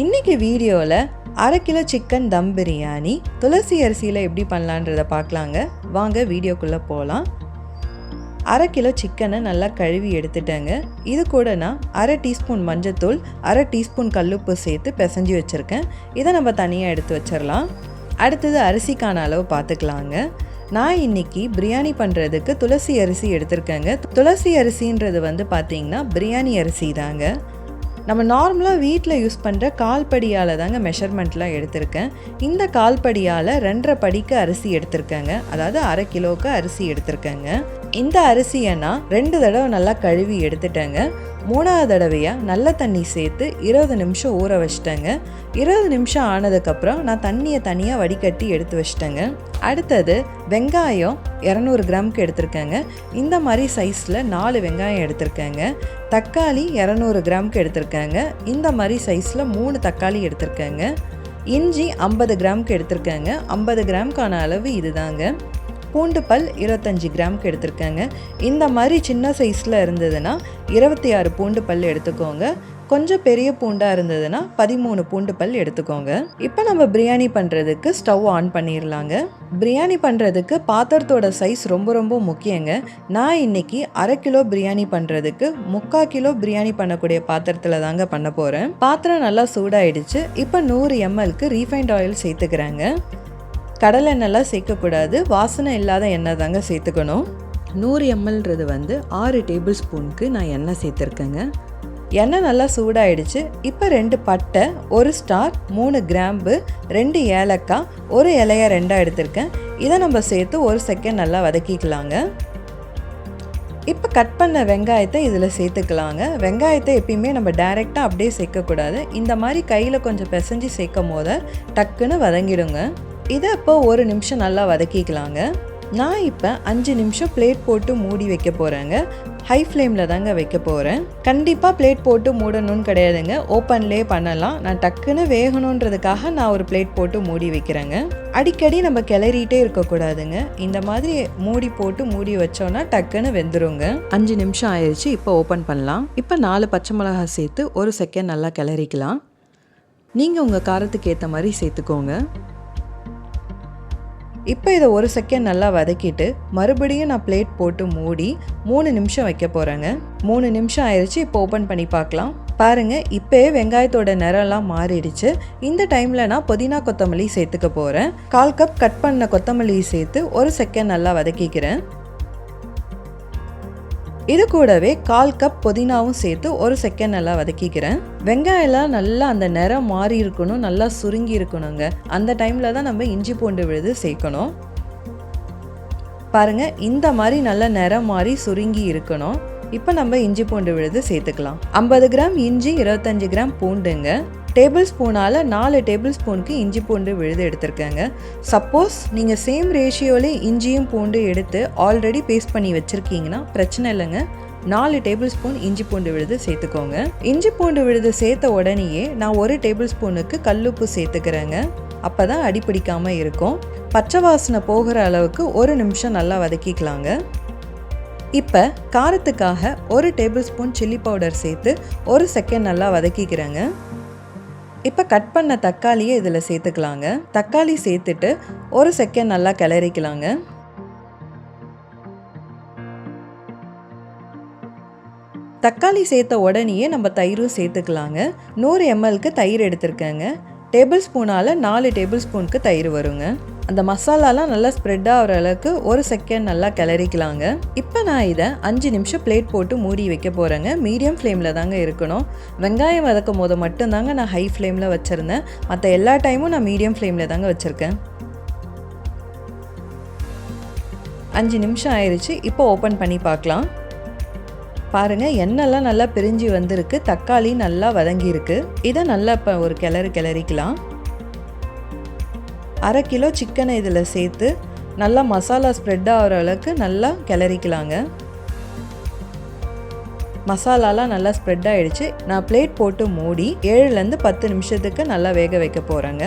இன்றைக்கி வீடியோவில் 1/2 kilo chicken தம் பிரியாணி துளசி அரிசியில் எப்படி பண்ணலான்றதை பார்க்கலாங்க. வாங்க வீடியோக்குள்ளே போகலாம். 1/2 கிலோ சிக்கனை நல்லா கழுவி எடுத்துட்டேங்க. இது கூட நான் 1/2 டீஸ்பூன் மஞ்சத்தூள், 1/2 டீஸ்பூன் கல்லுப்பு சேர்த்து பிசைஞ்சு வச்சுருக்கேன். இதை நம்ம தனியாக எடுத்து வச்சிடலாம். அடுத்தது அரிசிக்கான அளவு பார்த்துக்கலாங்க. நான் இன்றைக்கி பிரியாணி பண்ணுறதுக்கு துளசி அரிசி எடுத்திருக்கேங்க. துளசி அரிசின்றது பார்த்திங்கன்னா பிரியாணி அரிசி தாங்க. நம்ம நார்மலாக வீட்டில் யூஸ் பண்ணுற கால்படியால் தாங்க மெஷர்மெண்ட்லாம் எடுத்திருக்கேன். இந்த கால்படியால் 2.5 படிக்கு அரிசி எடுத்திருக்கேங்க. அதாவது 1/2 கிலோவுக்கு அரிசி எடுத்திருக்கேங்க. இந்த அரிசியை நான் 2 தடவை நல்லா கழுவி எடுத்துட்டேங்க. 3ஆவது தடவையாக நல்ல தண்ணி சேர்த்து 20 நிமிஷம் ஊற வச்சிட்டேங்க. 20 நிமிஷம் ஆனதுக்கப்புறம் நான் தண்ணியை தனியாக வடிகட்டி எடுத்து வச்சிட்டேங்க. அடுத்தது வெங்காயம் 200 கிராமுக்கு எடுத்திருக்கேங்க. இந்த மாதிரி சைஸில் 4 வெங்காயம் எடுத்திருக்கேங்க. தக்காளி 200 கிராமுக்கு எடுத்திருக்கேங்க. இந்த மாதிரி சைஸில் 3 தக்காளி எடுத்திருக்கேங்க. இஞ்சி 50 கிராமுக்கு எடுத்திருக்கேங்க. 50 கிராமுக்கான அளவு இதுதாங்க. பூண்டு பல் 25 கிராமுக்கு எடுத்திருக்கேங்க. இந்த மாதிரி சின்ன சைஸில் இருந்ததுன்னா 26 பூண்டு பல் எடுத்துக்கோங்க. கொஞ்சம் பெரிய பூண்டாக இருந்ததுன்னா 13 பூண்டு பல் எடுத்துக்கோங்க. இப்போ நம்ம பிரியாணி பண்ணுறதுக்கு ஸ்டவ் ஆன் பண்ணிடலாங்க. பிரியாணி பண்ணுறதுக்கு பாத்திரத்தோட சைஸ் ரொம்ப ரொம்ப முக்கியங்க. நான் இன்றைக்கி 1/2 கிலோ பிரியாணி பண்ணுறதுக்கு 3/4 கிலோ பிரியாணி பண்ணக்கூடிய பாத்திரத்தில் தாங்க பண்ண போகிறேன். பாத்திரம் நல்லா சூடாயிடுச்சு. இப்போ 100 mlக்கு ரீஃபைண்ட் ஆயில் சேர்த்துக்கிறேங்க. கடலை எண்ணெய்லாம் சேர்க்கக்கூடாது, வாசனை இல்லாத எண்ணெய் தாங்க சேர்த்துக்கணும். 100 mlன்றது 6 டேபிள் ஸ்பூனுக்கு நான் எண்ணெய் சேர்த்துருக்கேங்க. எண்ணெய் நல்லா சூடாயிடுச்சு. இப்போ 2 பட்டை, 1 ஸ்டார், 3 கிராம்பு, 2 ஏலக்காய், 1 இலையை 2ஆக எடுத்திருக்கேன். இதை நம்ம சேர்த்து 1 செகண்ட் நல்லா வதக்கிக்கலாங்க. இப்போ கட் பண்ண வெங்காயத்தை இதில் சேர்த்துக்கலாங்க. வெங்காயத்தை எப்பயுமே நம்ம டைரெக்டாக அப்படியே சேர்க்கக்கூடாது. இந்த மாதிரி கையில் கொஞ்சம் பிசைஞ்சு சேர்க்கும் போது டக்குன்னு வதங்கிடுங்க. இதை இப்போ 1 நிமிஷம் நல்லா வதக்கிக்கலாங்க. நான் இப்போ 5 நிமிஷம் பிளேட் போட்டு மூடி வைக்க போகிறேங்க. ஹை ஃப்ளேமில் தாங்க வைக்க போகிறேன். கண்டிப்பாக பிளேட் போட்டு மூடணும்னு கிடையாதுங்க, ஓப்பன்லேயே பண்ணலாம். நான் டக்குன்னு வேகணுன்றதுக்காக நான் ஒரு பிளேட் போட்டு மூடி வைக்கிறேங்க. அடிக்கடி நம்ம கிளறிட்டே இருக்கக்கூடாதுங்க. இந்த மாதிரி மூடி போட்டு மூடி வச்சோன்னா டக்குன்னு வெந்துருங்க. 5 நிமிஷம் ஆயிடுச்சு. இப்போ ஓப்பன் பண்ணலாம். இப்போ 4 பச்சை மிளகாய் சேர்த்து 1 செகண்ட் நல்லா கிளறிக்கலாம். நீங்கள் உங்கள் காரத்துக்கு ஏற்ற மாதிரி சேர்த்துக்கோங்க. இப்போ இதை 1 செகண்ட் நல்லா வதக்கிட்டு மறுபடியும் நான் பிளேட் போட்டு மூடி 3 நிமிஷம் வைக்க போகிறேங்க. 3 நிமிஷம் ஆயிடுச்சு. இப்போ ஓப்பன் பண்ணி பார்க்கலாம். பாருங்கள், இப்போயே வெங்காயத்தோட நிறம்லாம் மாறிடுச்சு. இந்த டைமில் நான் புதினா கொத்தமல்லி சேர்த்துக்க போகிறேன். 1/4 கப் கட் பண்ண கொத்தமல்லி சேர்த்து 1 செகண்ட் நல்லா வதக்கிக்கிறேன். இது கூடவே 1/4 கப் புதினாவும் சேர்த்து 1 செகண்ட் நல்லா வதக்கிக்கிறேன். வெங்காயம்லாம் நல்லா அந்த நிறம் மாறி இருக்கணும், நல்லா சுருங்கி இருக்கணுங்க. அந்த டைமில் தான் நம்ம இஞ்சி பூண்டு விழுது சேர்க்கணும். பாருங்கள், இந்த மாதிரி நல்லா நிறம் மாறி சுருங்கி இருக்கணும். இப்போ நம்ம இஞ்சி பூண்டு விழுது சேர்த்துக்கலாம். 50 கிராம் இஞ்சி, 25 கிராம் பூண்டுங்க. டேபிள் ஸ்பூனால் 4 டேபிள் ஸ்பூனுக்கு இஞ்சி பூண்டு விழுது எடுத்திருக்கேங்க. சப்போஸ் நீங்கள் சேம் ரேஷியோலே இஞ்சியும் பூண்டு எடுத்து ஆல்ரெடி பேஸ்ட் பண்ணி வச்சுருக்கீங்கன்னா பிரச்சனை இல்லைங்க. 4 டேபிள் ஸ்பூன் இஞ்சி பூண்டு விழுது சேர்த்துக்கோங்க. இஞ்சி பூண்டு விழுது சேர்த்த உடனேயே நான் 1 டேபிள் ஸ்பூனுக்கு கல்லுப்பு சேர்த்துக்கிறேங்க. அப்போ தான் அடி பிடிக்காமல் இருக்கும். பச்சை வாசனை போகிற அளவுக்கு 1 நிமிஷம் நல்லா வதக்கிக்கலாங்க. இப்போ காரத்துக்காக 1 டேபிள் ஸ்பூன் சில்லி பவுடர் சேர்த்து 1 செகண்ட் நல்லா வதக்கிக்கிறேங்க. இப்போ கட் பண்ண தக்காளியை இதில் சேர்த்துக்கலாங்க. தக்காளி சேர்த்துட்டு 1 செகண்ட் நல்லா கிளறிக்கலாங்க. தக்காளி சேர்த்த உடனேயே நம்ம தயிரும் சேர்த்துக்கலாங்க. 100 mlக்கு தயிர் எடுத்திருக்கேங்க. டேபிள் ஸ்பூனால் 4 டேபிள் ஸ்பூனுக்கு தயிர் வருங்க. அந்த மசாலாலாம் நல்லா ஸ்ப்ரெட் ஆகிற அளவுக்கு 1 செகண்ட் நல்லா கிளறிக்கலாங்க. இப்போ நான் இதை 5 நிமிஷம் பிளேட் போட்டு மூடி வைக்க போகிறேங்க. மீடியம் ஃப்ளேமில் தாங்க இருக்கணும். வெங்காயம் வதக்கும் போது மட்டும்தாங்க நான் ஹை ஃப்ளேமில் வச்சுருந்தேன். மற்ற எல்லா டைமும் நான் மீடியம் ஃப்ளேமில் தாங்க வச்சுருக்கேன். 5 நிமிஷம் ஆயிடுச்சு. இப்போ ஓப்பன் பண்ணி பார்க்கலாம். பாருங்கள், எண்ணெய்லாம் நல்லா பிரிஞ்சு வந்திருக்கு. தக்காளி நல்லா வதங்கியிருக்கு. இதை நல்லா இப்போ ஒரு கிளறிக்கலாம். 1/2 கிலோ சிக்கனை இதில் சேர்த்து நல்லா மசாலா ஸ்ப்ரெட் ஆகிற அளவுக்கு நல்லா கிளறிக்கலாங்க. மசாலாலாம் நல்லா ஸ்ப்ரெட் ஆகிடுச்சு. நான் பிளேட் போட்டு மூடி 7லேருந்து 10 நிமிஷத்துக்கு நல்லா வேக வைக்க போகிறேங்க.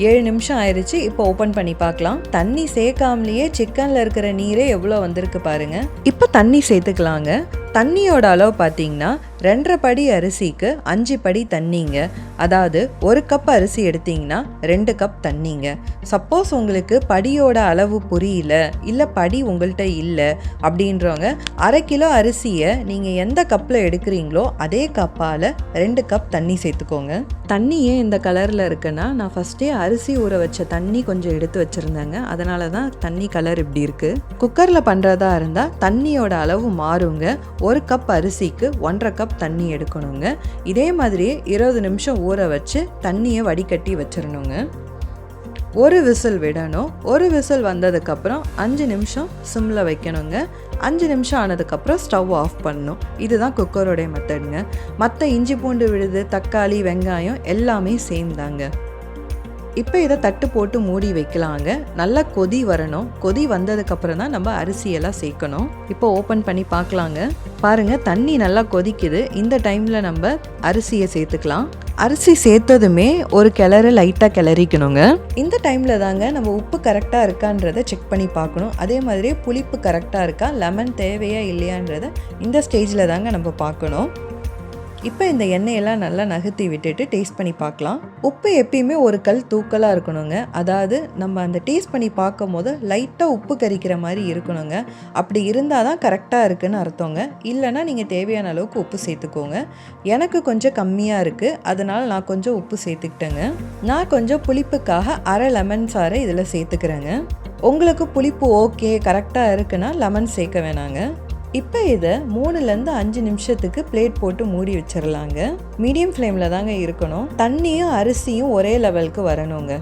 7 நிமிஷம் ஆயிடுச்சு. இப்போ ஓப்பன் பண்ணி பார்க்கலாம். தண்ணி சேர்க்காமலேயே சிக்கனில் இருக்கிற நீரே எவ்வளோ வந்திருக்கு பாருங்கள். இப்போ தண்ணி சேர்த்துக்கலாங்க. தண்ணியோட அளவு பார்த்தீங்கன்னா 2.5 படி அரிசிக்கு 5 படி தண்ணிங்க. அதாவது 1 கப் அரிசி எடுத்தீங்கன்னா 2 கப் தண்ணிங்க. சப்போஸ் உங்களுக்கு படியோட அளவு புரியல, இல்லை படி உங்கள்கிட்ட இல்லை அப்படின்றவங்க 1/2 கிலோ அரிசியை நீங்கள் எந்த கப்பில் எடுக்கிறீங்களோ அதே கப்பால் 2 கப் தண்ணி சேர்த்துக்கோங்க. தண்ணி ஏன் இந்த கலரில் இருக்குன்னா, நான் ஃபஸ்ட்டே அரிசி ஊற வச்ச தண்ணி கொஞ்சம் எடுத்து வச்சுருந்தேங்க. அதனால தான் தண்ணி கலர் இப்படி இருக்குது. குக்கரில் பண்ணுறதா இருந்தால் தண்ணியோட அளவு மாறுங்க. 1 கப் அரிசிக்கு 1.5 கப் தண்ணி எடுக்கணுங்க. இதே மாதிரியே 20 நிமிஷம் ஊற வச்சு தண்ணியை வடிகட்டி வச்சிடணுங்க. ஒரு விசில் விடணும். ஒரு விசில் வந்ததுக்கப்புறம் 5 நிமிஷம் சிம்மில் வைக்கணுங்க. 5 நிமிஷம் ஆனதுக்கப்புறம் ஸ்டவ் ஆஃப் பண்ணணும். இதுதான் குக்கரோடைய மெத்தடுங்க. மற்ற இஞ்சி பூண்டு விழுது, தக்காளி, வெங்காயம் எல்லாமே சேம் தாங்க. இப்போ இதை தட்டு போட்டு மூடி வைக்கலாங்க. நல்லா கொதி வரணும். கொதி வந்ததுக்கப்புறம் தான் நம்ம அரிசியெல்லாம் சேர்க்கணும். இப்போ ஓப்பன் பண்ணி பார்க்கலாங்க. பாருங்கள், தண்ணி நல்லா கொதிக்குது. இந்த டைமில் நம்ம அரிசியை சேர்த்துக்கலாம். அரிசி சேர்த்ததுமே ஒரு கிளறு லைட்டாக கிளறிக்கணுங்க. இந்த டைமில் தாங்க நம்ம உப்பு கரெக்டாக இருக்கான்றதை செக் பண்ணி பார்க்கணும். அதே மாதிரி புளிப்பு கரெக்டாக இருக்கா, லெமன் தேவையா இல்லையான்றதை இந்த ஸ்டேஜில் தாங்க நம்ம பார்க்கணும். இப்போ இந்த எண்ணெயெல்லாம் நல்லா நகர்த்தி விட்டுட்டு டேஸ்ட் பண்ணி பார்க்கலாம். உப்பு எப்பயுமே ஒரு கல் தூக்கலாக இருக்கணுங்க. அதாவது நம்ம அந்த டேஸ்ட் பண்ணி பார்க்கும் போது லைட்டாக உப்பு கரிக்கிற மாதிரி இருக்கணுங்க. அப்படி இருந்தால் தான் கரெக்டாக இருக்குதுன்னு அர்த்தங்க. இல்லைனா நீங்கள் தேவையான அளவுக்கு உப்பு சேர்த்துக்கோங்க. எனக்கு கொஞ்சம் கம்மியாக இருக்குது, அதனால் நான் கொஞ்சம் உப்பு சேர்த்துக்கிட்டேங்க. நான் கொஞ்சம் புளிப்புக்காக 1/2 லெமன் சாறை இதில் சேர்த்துக்கிறேங்க. உங்களுக்கு புளிப்பு ஓகே கரெக்டாக இருக்குன்னா லெமன் சேர்க்க வேணாங்க. இப்போ இதை 3லேருந்து 5 நிமிஷத்துக்கு பிளேட் போட்டு மூடி வச்சிடலாங்க. மீடியம் ஃப்ளேமில் தாங்க இருக்கணும். தண்ணியும் அரிசியும் ஒரே லெவலுக்கு வரணுங்க.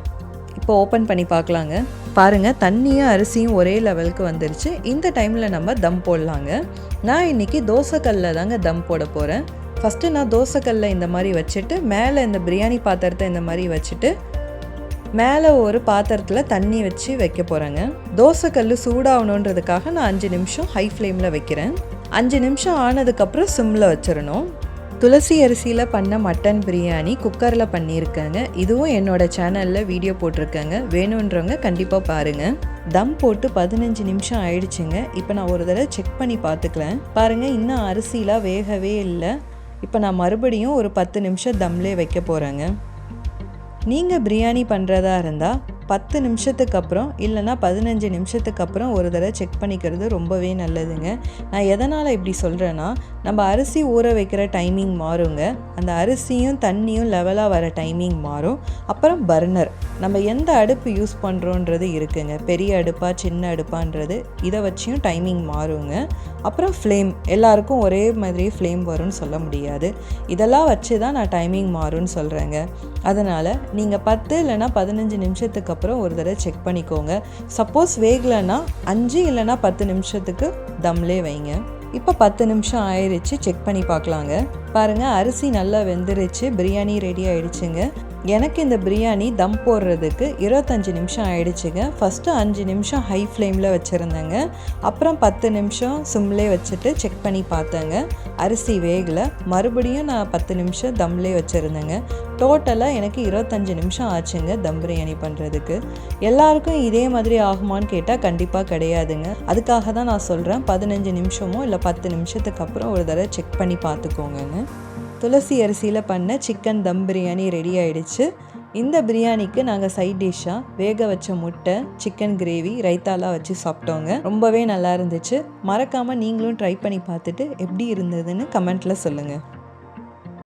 இப்போ ஓப்பன் பண்ணி பார்க்கலாங்க. பாருங்கள், தண்ணியும் அரிசியும் ஒரே லெவலுக்கு வந்துருச்சு. இந்த டைமில் நம்ம தம் போடலாங்க. நான் இன்றைக்கி தோசைக்கல்லில் தாங்க தம் போட போகிறேன். ஃபஸ்ட்டு நான் தோசைக்கல்லில் இந்த மாதிரி வச்சுட்டு, மேலே இந்த பிரியாணி பாத்திரத்தை இந்த மாதிரி வச்சுட்டு, மேலே ஒரு பாத்திரத்தில் தண்ணி வச்சு வைக்க போகிறேங்க. தோசைக்கல் சூடாகணுன்றதுக்காக நான் 5 நிமிஷம் ஹை ஃப்ளேமில் வைக்கிறேன். 5 நிமிஷம் ஆனதுக்கப்புறம் சிம்மில் வச்சிடணும். துளசி அரிசியில் பண்ண மட்டன் பிரியாணி குக்கரில் பண்ணியிருக்கேங்க. இதுவும் என்னோடய சேனலில் வீடியோ போட்டிருக்கேங்க. வேணுன்றவங்க கண்டிப்பாக பாருங்கள். தம் போட்டு 15 நிமிஷம் ஆயிடுச்சுங்க. இப்போ நான் ஒரு தடவை செக் பண்ணி பார்த்துக்கலாம். பாருங்கள், இன்னும் அரிசிலாம் வேகவே இல்லை. இப்போ நான் மறுபடியும் ஒரு 10 நிமிஷம் தம்லே வைக்க போகிறேங்க. நீங்கள் பிரியாணி பண்ணுறதா இருந்தால் 10 நிமிஷத்துக்கு அப்புறம் இல்லைனா 15 நிமிஷத்துக்கு அப்புறம் ஒரு தடவை செக் பண்ணிக்கிறது ரொம்பவே நல்லதுங்க. நான் எதனால் இப்படி சொல்கிறேன்னா, நம்ம அரிசி ஊற வைக்கிற டைமிங் மாறுங்க. அந்த அரிசியும் தண்ணியும் லெவலாக வர டைமிங் மாறும். அப்புறம் பர்னர், நம்ம எந்த அடுப்பு யூஸ் பண்ணுறோன்றது இருக்குங்க. பெரிய அடுப்பா சின்ன அடுப்பான்றது இதை வச்சியும் டைமிங் மாறுங்க. அப்புறம் ஃப்ளேம், எல்லாருக்கும் ஒரே மாதிரி ஃப்ளேம் வரும்னு சொல்ல முடியாது. இதெல்லாம் வச்சு தான் நான் டைமிங் மாறும்னு சொல்கிறேங்க. அதனால் நீங்கள் 10 இல்லைனா 15 நிமிஷத்துக்கு அப்புறம் ஒரு தடவை செக் பண்ணிக்கோங்க. சப்போஸ் வேகலைன்னா 5 இல்லைனா 10 நிமிஷத்துக்கு தம்லே வைங்க. இப்போ 10 நிமிஷம் ஆயிடுச்சு. செக் பண்ணி பார்க்கலாங்க. பாருங்கள், அரிசி நல்லா வெந்துருச்சு. பிரியாணி ரெடி ஆகிடுச்சுங்க. எனக்கு இந்த பிரியாணி தம் போடுறதுக்கு 25 நிமிஷம் ஆயிடுச்சுங்க. ஃபஸ்ட்டு 5 நிமிஷம் ஹை ஃப்ளேமில் வச்சுருந்தேங்க. அப்புறம் 10 நிமிஷம் சிம்லே வச்சுட்டு செக் பண்ணி பார்த்தேங்க. அரிசி வேகலை. மறுபடியும் நான் 10 நிமிஷம் தம்லே வச்சுருந்தேங்க. டோட்டலாக எனக்கு 25 நிமிஷம் ஆச்சுங்க தம் பிரியாணி பண்ணுறதுக்கு. எல்லாருக்கும் இதே மாதிரி ஆகுமான்னு கேட்டால் கண்டிப்பாக கிடையாதுங்க. அதுக்காக தான் நான் சொல்கிறேன், 15 நிமிஷமோ இல்லை 10 நிமிஷத்துக்கு அப்புறம் ஒரு தடவை செக் பண்ணி பார்த்துக்கோங்கன்னு. துளசி அரிசியில் பண்ண சிக்கன் தம் பிரியாணி ரெடி ஆகிடுச்சு. இந்த பிரியாணிக்கு நாங்கள் சைட் டிஷ்ஷாக வேக வச்ச முட்டை, சிக்கன் கிரேவி, ரைத்தாலாம் வச்சு சாப்பிட்டோங்க. ரொம்பவே நல்லா இருந்துச்சு. மறக்காமல் நீங்களும் ட்ரை பண்ணி பார்த்துட்டு எப்படி இருந்ததுன்னு கமெண்ட்டில் சொல்லுங்கள்.